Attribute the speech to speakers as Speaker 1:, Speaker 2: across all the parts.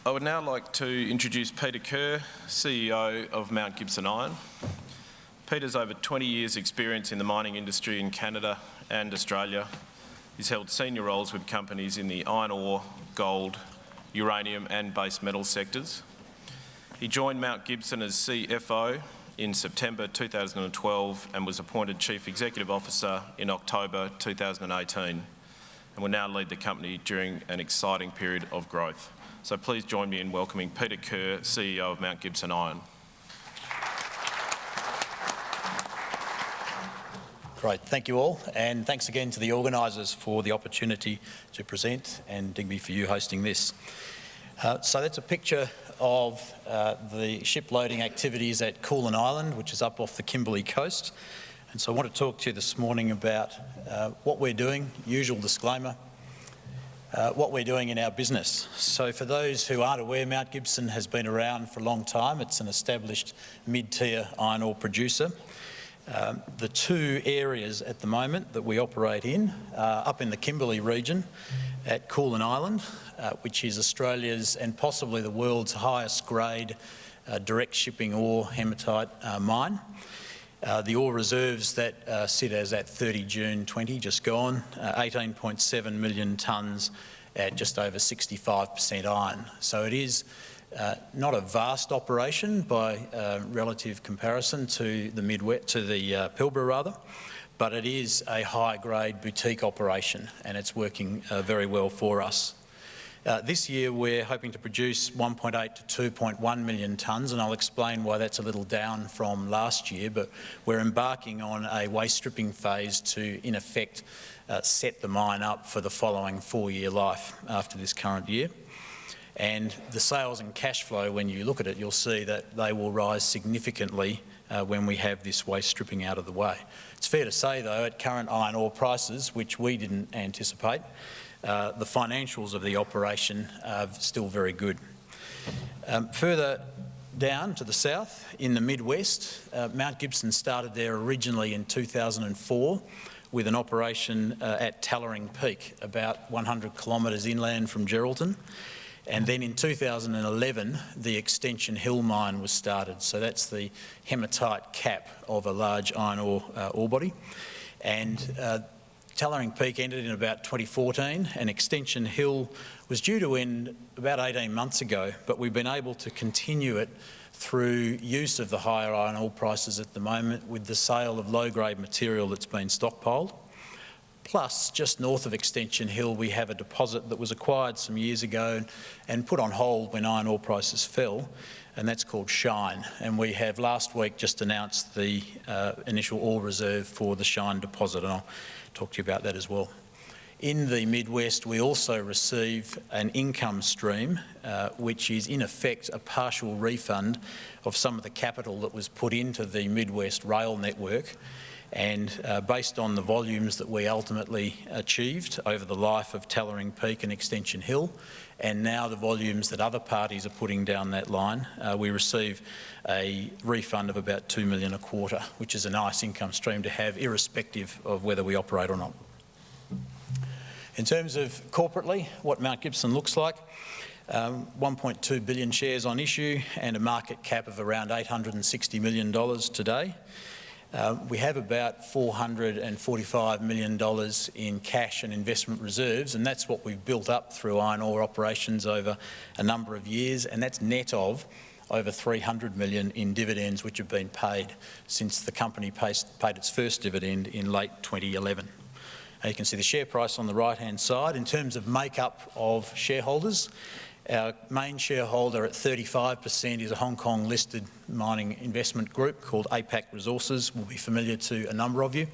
Speaker 1: I would now like to introduce Peter Kerr, CEO of Mount Gibson Iron. Peter's over 20 years' experience in the mining industry in Canada and Australia. He's held senior roles with companies in the iron ore, gold, uranium and base metal sectors. He joined Mount Gibson as CFO in September 2012 and was appointed Chief Executive Officer in October 2018, and will now lead the company during an exciting period of growth. So please join me in welcoming Peter Kerr, CEO of Mount Gibson Iron.
Speaker 2: Great, thank you all, and thanks again to the organisers for the opportunity to present, and Digby for you hosting this. So that's a picture of the ship loading activities at Koolan Island, which is up off the Kimberley coast. And so I want to talk to you this morning about what we're doing, usual disclaimer, what we're doing in our business. So for those who aren't aware, Mount Gibson has been around for a long time. It's an established mid-tier iron ore producer. The two areas at the moment that we operate in are up in the Kimberley region at Koolan Island, which is Australia's and possibly the world's highest grade direct shipping ore hematite mine. The ore reserves that sit as at 30 June 20, just gone, 18.7 million tonnes at just over 65% iron. So it is not a vast operation by relative comparison to the Pilbara rather, but it is a high-grade boutique operation and it's working very well for us. This year we're hoping to produce 1.8 to 2.1 million tonnes, and I'll explain why that's a little down from last year, but we're embarking on a waste stripping phase to, in effect, set the mine up for the following 4-year life after this current year. And the sales and cash flow, when you look at it, you'll see that they will rise significantly when we have this waste stripping out of the way. It's fair to say, though, at current iron ore prices, which we didn't anticipate, the financials of the operation are still very good. Further down to the south, in the Midwest, Mount Gibson started there originally in 2004 with an operation at Tallering Peak, about 100 kilometres inland from Geraldton. And then in 2011, the Extension Hill mine was started. So that's the hematite cap of a large iron ore ore body. And Tallering Peak ended in about 2014, and Extension Hill was due to end about 18 months ago, but we've been able to continue it through use of the higher iron ore prices at the moment with the sale of low-grade material that's been stockpiled. Plus, just north of Extension Hill, we have a deposit that was acquired some years ago and put on hold when iron ore prices fell, and that's called Shine. And we have last week just announced the initial ore reserve for the Shine deposit, and I'll talk to you about that as well. In the Midwest, we also receive an income stream, which is in effect a partial refund of some of the capital that was put into the Midwest rail network. And based on the volumes that we ultimately achieved over the life of Tallering Peak and Extension Hill, and now the volumes that other parties are putting down that line, we receive a refund of about $2 million a quarter, which is a nice income stream to have, irrespective of whether we operate or not. In terms of corporately, what Mount Gibson looks like, 1.2 billion shares on issue and a market cap of around $860 million today. We have about $445 million in cash and investment reserves, and that's what we've built up through iron ore operations over a number of years, and that's net of over $300 million in dividends which have been paid since the company paid its first dividend in late 2011. You can see the share price on the right-hand side. In terms of makeup of shareholders, our main shareholder at 35% is a Hong Kong listed mining investment group called APAC Resources, will be familiar to a number of you.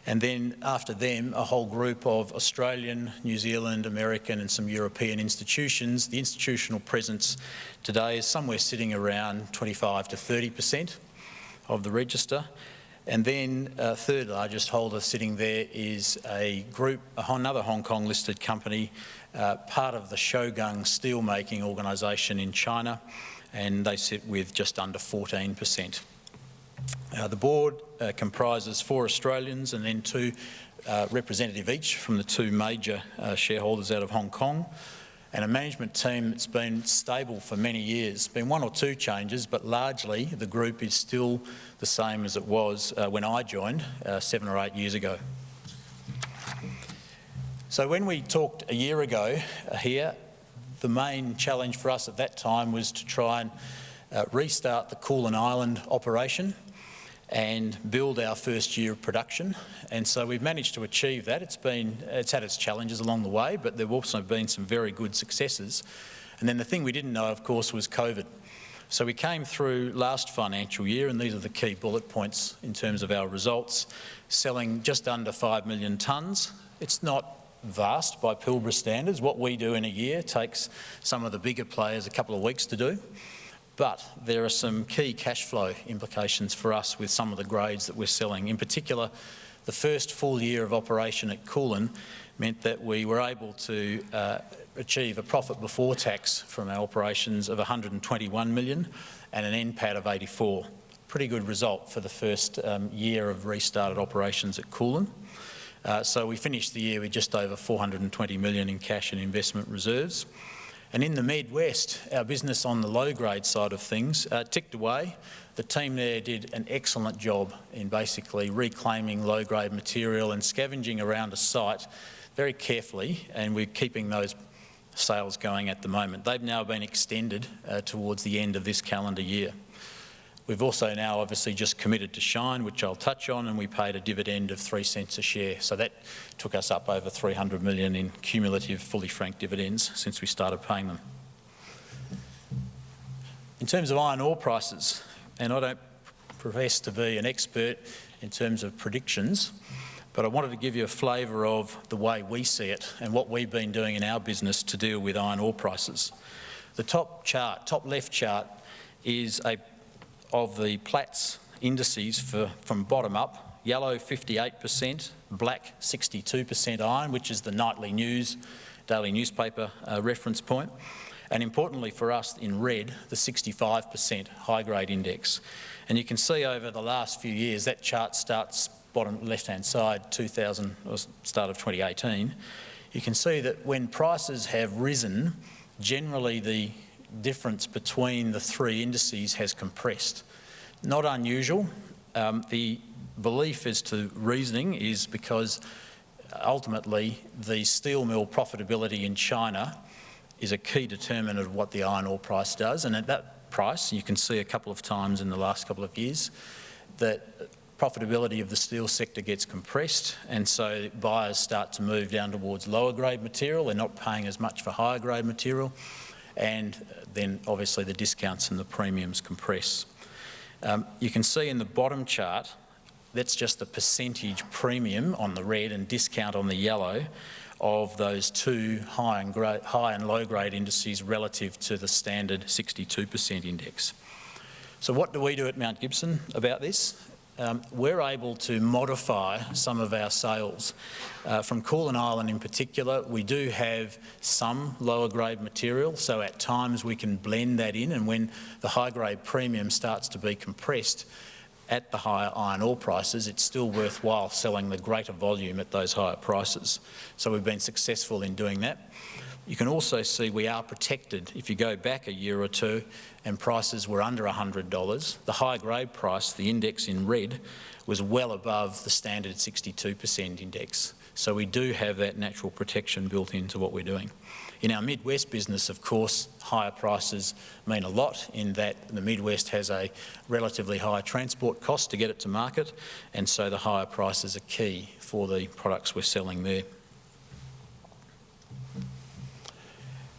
Speaker 2: And then after them, a whole group of Australian, New Zealand, American and some European institutions. The institutional presence today is somewhere sitting around 25 to 30% of the register. And then third largest holder sitting there is a group, another Hong Kong listed company, part of the Shougang steelmaking organisation in China, and they sit with just under 14%. The board comprises 4 Australians and then 2 representative each from the 2 major shareholders out of Hong Kong. and a management team that's been stable for many years. Been one or two changes, but largely the group is still the same as it was when I joined 7 or 8 years ago. So when we talked a year ago here, the main challenge for us at that time was to try and restart the Koolan Island operation and build our first year of production. And so we've managed to achieve that. It's had its challenges along the way, but there have also been some very good successes. And then the thing we didn't know, of course, was COVID. So we came through last financial year, and these are the key bullet points in terms of our results, selling just under 5 million tonnes. It's not vast by Pilbara standards. What we do in a year takes some of the bigger players a couple of weeks to do. But there are some key cash flow implications for us with some of the grades that we're selling. In particular, the first full year of operation at Koolan meant that we were able to achieve a profit before tax from our operations of 121 million and an NPAT of 84. Pretty good result for the first year of restarted operations at Koolan. So we finished the year with just over 420 million in cash and investment reserves. And in the Midwest, our business on the low-grade side of things ticked away. The team there did an excellent job in basically reclaiming low-grade material and scavenging around a site very carefully, and we're keeping those sales going at the moment. They've now been extended towards the end of this calendar year. We've also now obviously just committed to Shine, which I'll touch on, and we paid a dividend of 3 cents a share. So that took us up over 300 million in cumulative fully franked dividends since we started paying them. In terms of iron ore prices, and I don't profess to be an expert in terms of predictions, but I wanted to give you a flavour of the way we see it and what we've been doing in our business to deal with iron ore prices. The top left chart is of the Platts indices from bottom up: yellow 58%, black 62% iron, which is the nightly news, daily newspaper reference point. And importantly for us, in red, the 65% high-grade index. And you can see over the last few years, that chart starts bottom left-hand side, start of 2018. You can see that when prices have risen, generally the difference between the three indices has compressed. Not unusual. The belief as to reasoning is because ultimately the steel mill profitability in China is a key determinant of what the iron ore price does, and at that price you can see a couple of times in the last couple of years that profitability of the steel sector gets compressed, and so buyers start to move down towards lower grade material. They're not paying as much for higher grade material, and then obviously the discounts and the premiums compress. You can see in the bottom chart, that's just the percentage premium on the red and discount on the yellow of those two high and low grade indices relative to the standard 62% index. So what do we do at Mount Gibson about this? We're able to modify some of our sales. From Koolan Island in particular, we do have some lower grade material, so at times we can blend that in, and when the high grade premium starts to be compressed at the higher iron ore prices, it's still worthwhile selling the greater volume at those higher prices. So we've been successful in doing that. You can also see we are protected. If you go back a year or two and prices were under $100, the high grade price, the index in red, was well above the standard 62% index. So we do have that natural protection built into what we're doing. In our Midwest business, of course, higher prices mean a lot in that the Midwest has a relatively high transport cost to get it to market, and so the higher prices are key for the products we're selling there.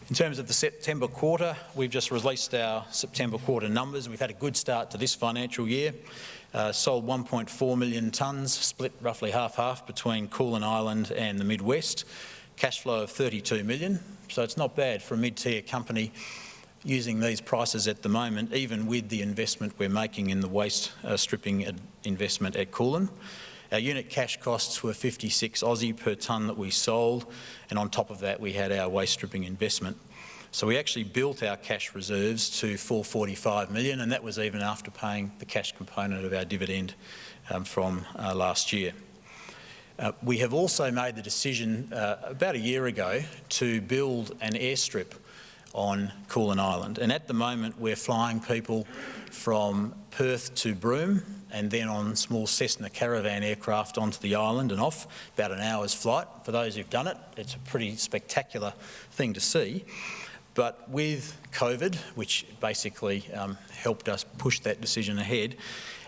Speaker 2: In terms of the September quarter, we've just released our September quarter numbers. We've had a good start to this financial year. Sold 1.4 million tonnes, split roughly half-half between Koolan Island and the Midwest. Cash flow of 32 million, so it's not bad for a mid-tier company using these prices at the moment, even with the investment we're making in the waste stripping investment at Koolan. Our unit cash costs were 56 Aussie per tonne that we sold, and on top of that we had our waste stripping investment. So we actually built our cash reserves to 445 million, and that was even after paying the cash component of our dividend from last year. We have also made the decision about a year ago to build an airstrip on Koolan Island, and at the moment we're flying people from Perth to Broome and then on small Cessna Caravan aircraft onto the island and off, about an hour's flight. For those who've done it, it's a pretty spectacular thing to see. But with COVID, which basically helped us push that decision ahead,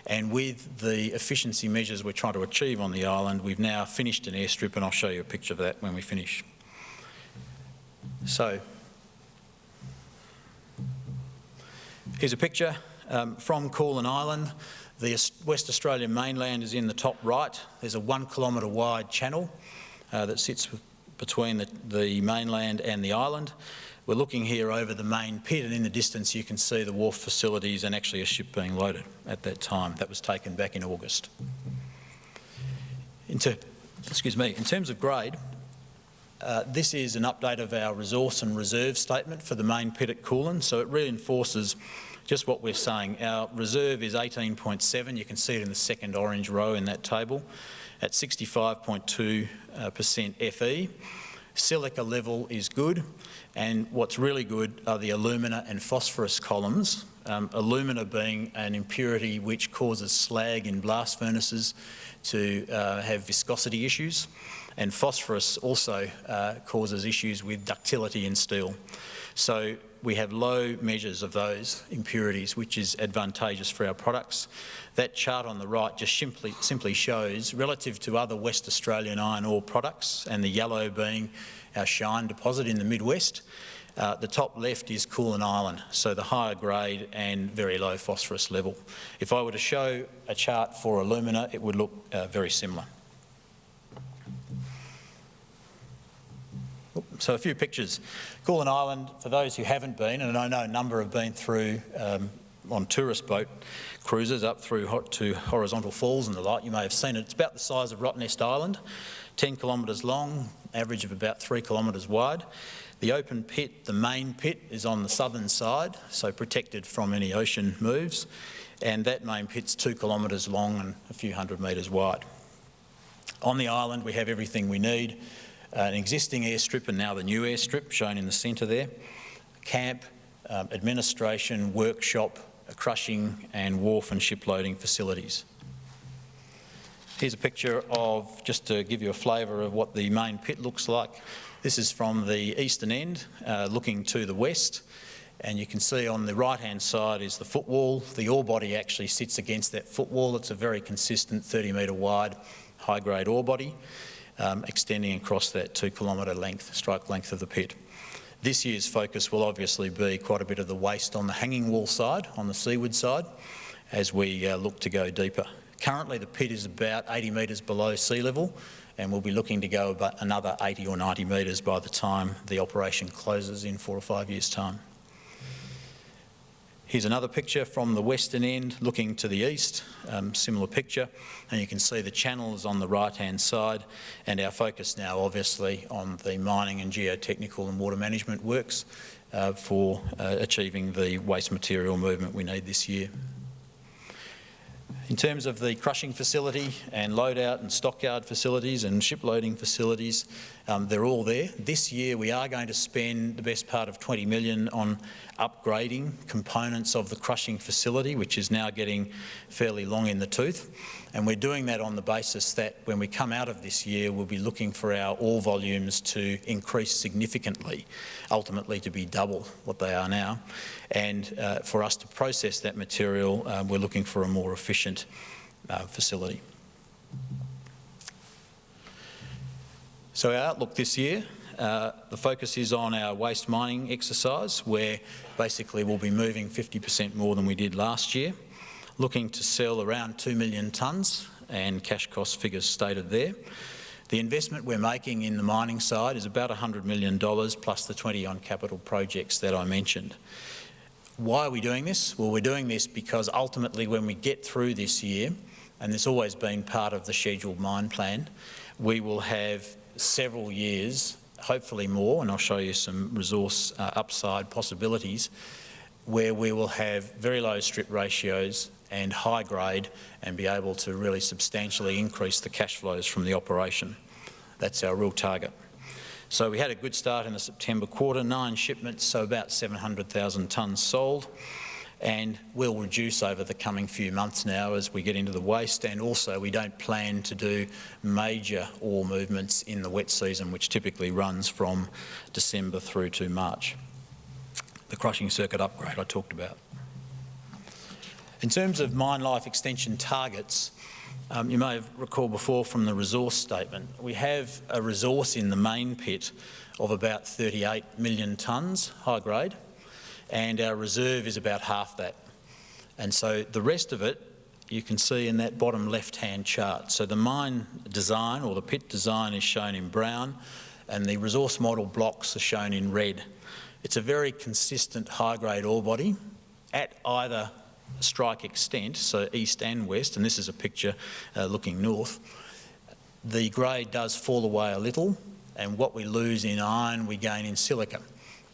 Speaker 2: and with the efficiency measures we're trying to achieve on the island, we've now finished an airstrip, and I'll show you a picture of that when we finish. So, here's a picture from Koolan Island. The West Australian mainland is in the top right. There's a 1 kilometre wide channel that sits between the mainland and the island. We're looking here over the main pit, and in the distance you can see the wharf facilities and actually a ship being loaded at that time. That was taken back in August. In terms of grade, this is an update of our resource and reserve statement for the main pit at Koolan, so it reinforces just what we're saying. Our reserve is 18.7, you can see it in the second orange row in that table, at 65.2% Fe. Silica level is good, and what's really good are the alumina and phosphorus columns. Alumina being an impurity which causes slag in blast furnaces to have viscosity issues, and phosphorus also causes issues with ductility in steel. So we have low measures of those impurities, which is advantageous for our products. That chart on the right just simply shows, relative to other West Australian iron ore products, and the yellow being our Shine deposit in the Midwest, the top left is Koolan Island, so the higher grade and very low phosphorus level. If I were to show a chart for alumina, it would look very similar. So a few pictures. Koolan Island, for those who haven't been, and I know a number have been through on tourist boat cruises up through to Horizontal Falls and the like, you may have seen it. It's about the size of Rottnest Island, 10 kilometres long, average of about 3 kilometres wide. The open pit, the main pit, is on the southern side, so protected from any ocean moves, and that main pit's 2 kilometres long and a few hundred metres wide. On the island we have everything we need. An existing airstrip and now the new airstrip shown in the centre there, camp, administration, workshop, crushing and wharf and ship loading facilities. Here's a picture of, just to give you a flavour of what the main pit looks like. This is from the eastern end, looking to the west, and you can see on the right-hand side is the footwall. The ore body actually sits against that footwall. It's a very consistent 30-metre wide, high-grade ore body. Extending across that 2 kilometre length, strike length of the pit. This year's focus will obviously be quite a bit of the waste on the hanging wall side, on the seaward side, as we look to go deeper. Currently the pit is about 80 metres below sea level, and we'll be looking to go about another 80 or 90 metres by the time the operation closes in 4 or 5 years' time. Here's another picture from the western end looking to the east, similar picture, and you can see the channels on the right-hand side, and our focus now obviously on the mining and geotechnical and water management works for achieving the waste material movement we need this year. In terms of the crushing facility and loadout and stockyard facilities and ship loading facilities, they're all there. This year we are going to spend the best part of $20 million on upgrading components of the crushing facility, which is now getting fairly long in the tooth. And we're doing that on the basis that when we come out of this year, we'll be looking for our ore volumes to increase significantly, ultimately to be double what they are now. And for us to process that material, we're looking for a more efficient facility. So our outlook this year, the focus is on our waste mining exercise, where basically we'll be moving 50% more than we did last year, looking to sell around 2 million tonnes, and cash cost figures stated there. The investment we're making in the mining side is about $100 million plus the 20 on capital projects that I mentioned. Why are we doing this? Well, we're doing this because ultimately when we get through this year, and it's always been part of the scheduled mine plan, we will have several years, hopefully more, and I'll show you some resource upside possibilities, where we will have very low strip ratios and high grade and be able to really substantially increase the cash flows from the operation. That's our real target. So we had a good start in the September quarter, 9 shipments, so about 700,000 tonnes sold, and will reduce over the coming few months now as we get into the waste, and also we don't plan to do major ore movements in the wet season, which typically runs from December through to March. The crushing circuit upgrade I talked about. In terms of mine life extension targets, you may have recalled before from the resource statement, we have a resource in the main pit of about 38 million tonnes, high grade, and our reserve is about half that. And so the rest of it, you can see in that bottom left-hand chart. So the mine design, or the pit design, is shown in brown, and the resource model blocks are shown in red. It's a very consistent high-grade ore body at either strike extent, so east and west, and this is a picture looking north. The grade does fall away a little, and what we lose in iron, we gain in silica.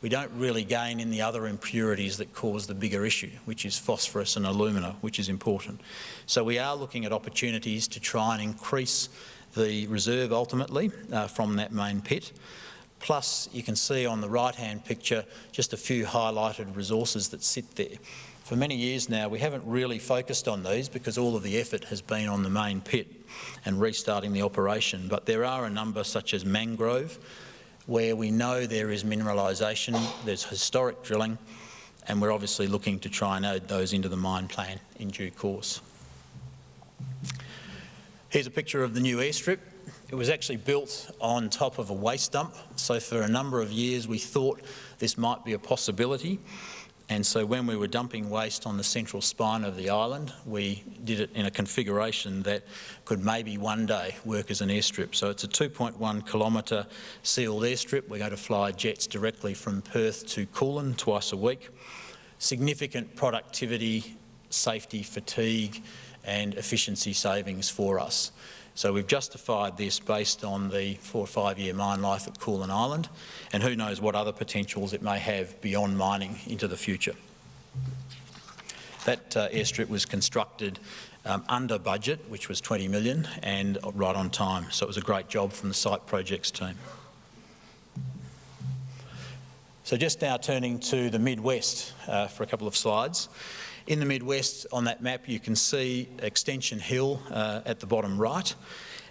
Speaker 2: We don't really gain in the other impurities that cause the bigger issue, which is phosphorus and alumina, which is important. So we are looking at opportunities to try and increase the reserve ultimately from that main pit. Plus, you can see on the right-hand picture just a few highlighted resources that sit there. For many years now, we haven't really focused on these because all of the effort has been on the main pit and restarting the operation. But there are a number, such as mangrove, where we know there is mineralisation, there's historic drilling, and we're obviously looking to try and add those into the mine plan in due course. Here's a picture of the new airstrip. It was actually built on top of a waste dump, so for a number of years we thought this might be a possibility. And so when we were dumping waste on the central spine of the island, we did it in a configuration that could maybe one day work as an airstrip. So it's a 2.1 kilometre sealed airstrip. We're going to fly jets directly from Perth to Koolan twice a week. Significant productivity, safety, fatigue and efficiency savings for us. So we've justified this based on the 4 or 5 year mine life at Koolan Island, and who knows what other potentials it may have beyond mining into the future. That airstrip was constructed under budget, which was 20 million, and right on time. So it was a great job from the site projects team. So just now turning to the Midwest for a couple of slides. In the Midwest, on that map, you can see Extension Hill at the bottom right,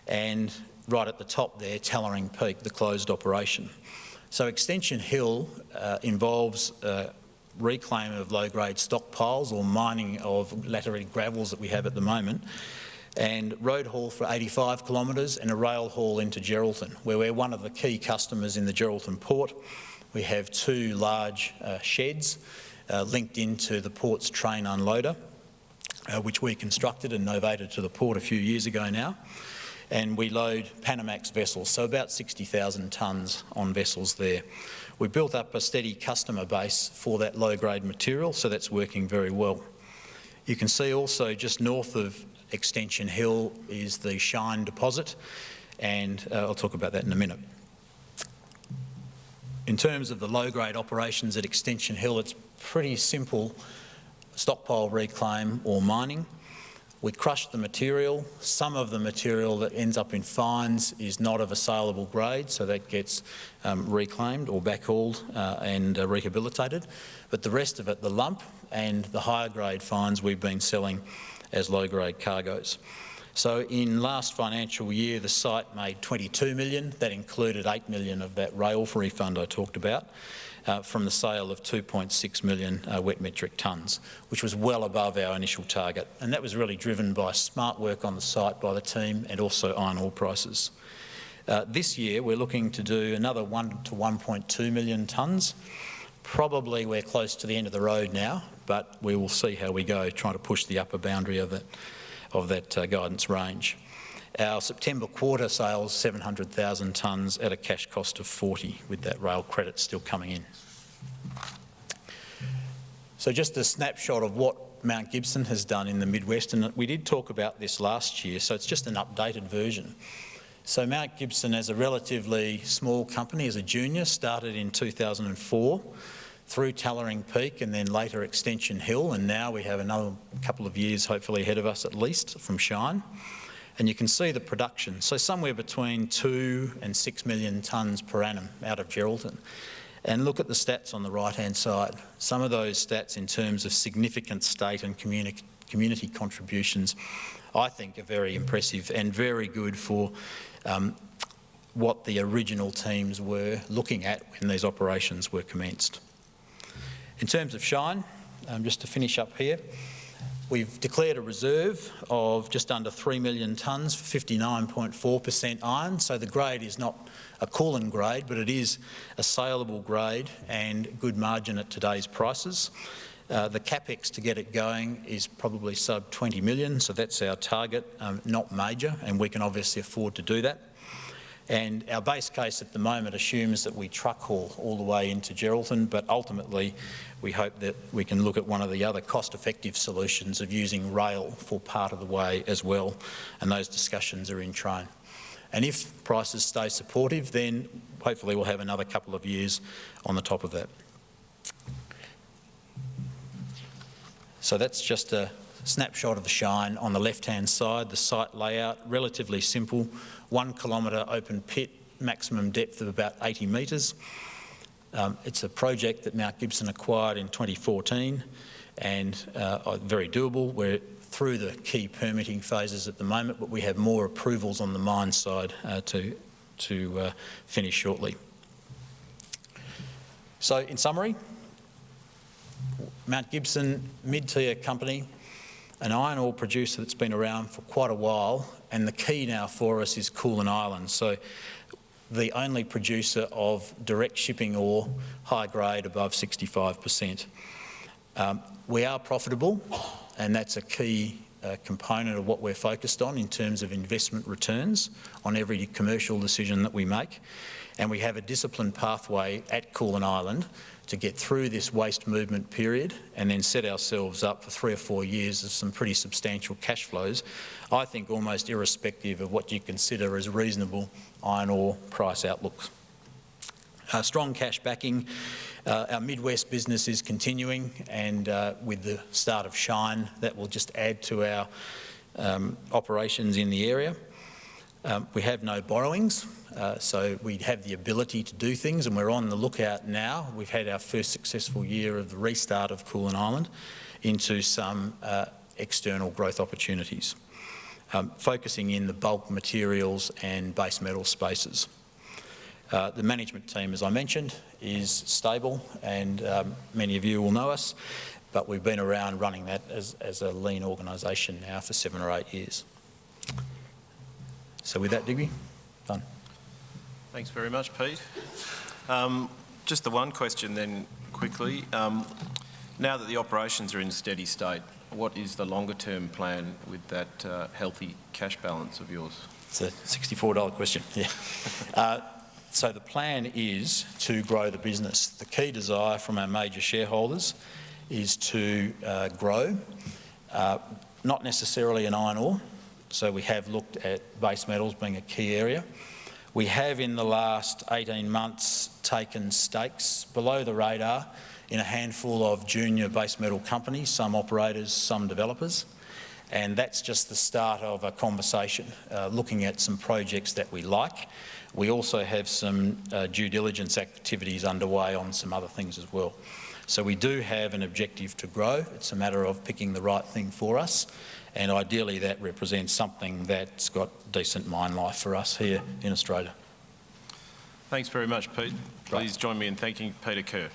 Speaker 2: and right at the top there, Tallering Peak, the closed operation. So Extension Hill involves reclaim of low-grade stockpiles or mining of laterite gravels that we have at the moment, and road haul for 85 kilometres and a rail haul into Geraldton, where we're one of the key customers in the Geraldton port. We have 2 large sheds linked into the port's train unloader, which we constructed and novated to the port a few years ago now. And we load Panamax vessels, so about 60,000 tonnes on vessels there. We built up a steady customer base for that low-grade material, so that's working very well. You can see also just north of Extension Hill is the Shine deposit, and I'll talk about that in a minute. In terms of the low-grade operations at Extension Hill, it's pretty simple stockpile reclaim or mining. We crush the material. Some of the material that ends up in fines is not of a saleable grade, so that gets reclaimed or backhauled and rehabilitated. But the rest of it, the lump and the higher grade fines, we've been selling as low-grade cargoes. So in last financial year, the site made 22 million. That included 8 million of that rail refund I talked about from the sale of 2.6 million wet metric tonnes, which was well above our initial target. And that was really driven by smart work on the site by the team and also iron ore prices. This year, we're looking to do another 1 to 1.2 million tonnes. Probably we're close to the end of the road now, but we will see how we go, trying to push the upper boundary of that guidance range. Our September quarter sales, 700,000 tonnes at a cash cost of 40, with that rail credit still coming in. So just a snapshot of what Mount Gibson has done in the Midwest, and we did talk about this last year, so it's just an updated version. So Mount Gibson, as a relatively small company, as a junior, started in 2004. through Tallering Peak and then later Extension Hill, and now we have another couple of years hopefully ahead of us at least from Shine. And you can see the production, so somewhere between 2 and 6 million tonnes per annum out of Geraldton. And look at the stats on the right-hand side. Some of those stats in terms of significant state and community contributions, I think, are very impressive and very good for what the original teams were looking at when these operations were commenced. In terms of Shine, just to finish up here, we've declared a reserve of just under 3 million tonnes for 59.4% iron, so the grade is not a Koolan grade, but it is a saleable grade and good margin at today's prices. The capex to get it going is probably sub 20 million, so that's our target, not major, and we can obviously afford to do that. And our base case at the moment assumes that we truck haul all the way into Geraldton, but ultimately we hope that we can look at one of the other cost-effective solutions of using rail for part of the way as well, and those discussions are in train. And if prices stay supportive, then hopefully we'll have another couple of years on the top of that. So that's just a snapshot of the Shine on the left-hand side. The site layout, relatively simple, 1 kilometre open pit, maximum depth of about 80 metres. It's a project that Mount Gibson acquired in 2014 and very doable. We're through the key permitting phases at the moment, but we have more approvals on the mine side to finish shortly. So in summary, Mount Gibson, mid-tier company, an iron ore producer that's been around for quite a while, and the key now for us is Koolan Island. So the only producer of direct shipping ore, high grade, above 65%. We are profitable, and that's a key component of what we're focused on in terms of investment returns on every commercial decision that we make. And we have a disciplined pathway at Koolan Island to get through this waste movement period and then set ourselves up for 3 or 4 years of some pretty substantial cash flows, I think almost irrespective of what you consider as reasonable iron ore price outlooks. Strong cash backing. Our Midwest business is continuing, and with the start of Shine, that will just add to our operations in the area. We have no borrowings, so we have the ability to do things, and we're on the lookout now. We've had our first successful year of the restart of Koolan Island into some external growth opportunities, focusing in the bulk materials and base metal spaces. The management team, as I mentioned, is stable, and many of you will know us, but we've been around running that as a lean organisation now for 7 or 8 years. So with that, Digby, done.
Speaker 1: Thanks very much, Pete. Just the one question then, quickly. Now that the operations are in steady state, what is the longer-term plan with that healthy cash balance of yours?
Speaker 2: It's a $64 question, yeah. So the plan is to grow the business. The key desire from our major shareholders is to grow, not necessarily in iron ore. So we have looked at base metals being a key area. We have in the last 18 months taken stakes below the radar in a handful of junior base metal companies, some operators, some developers. And that's just the start of a conversation, looking at some projects that we like. We also have some due diligence activities underway on some other things as well. So we do have an objective to grow. It's a matter of picking the right thing for us. And ideally that represents something that's got decent mine life for us here in Australia.
Speaker 1: Thanks very much, Pete. Please join me in thanking Peter Kerr.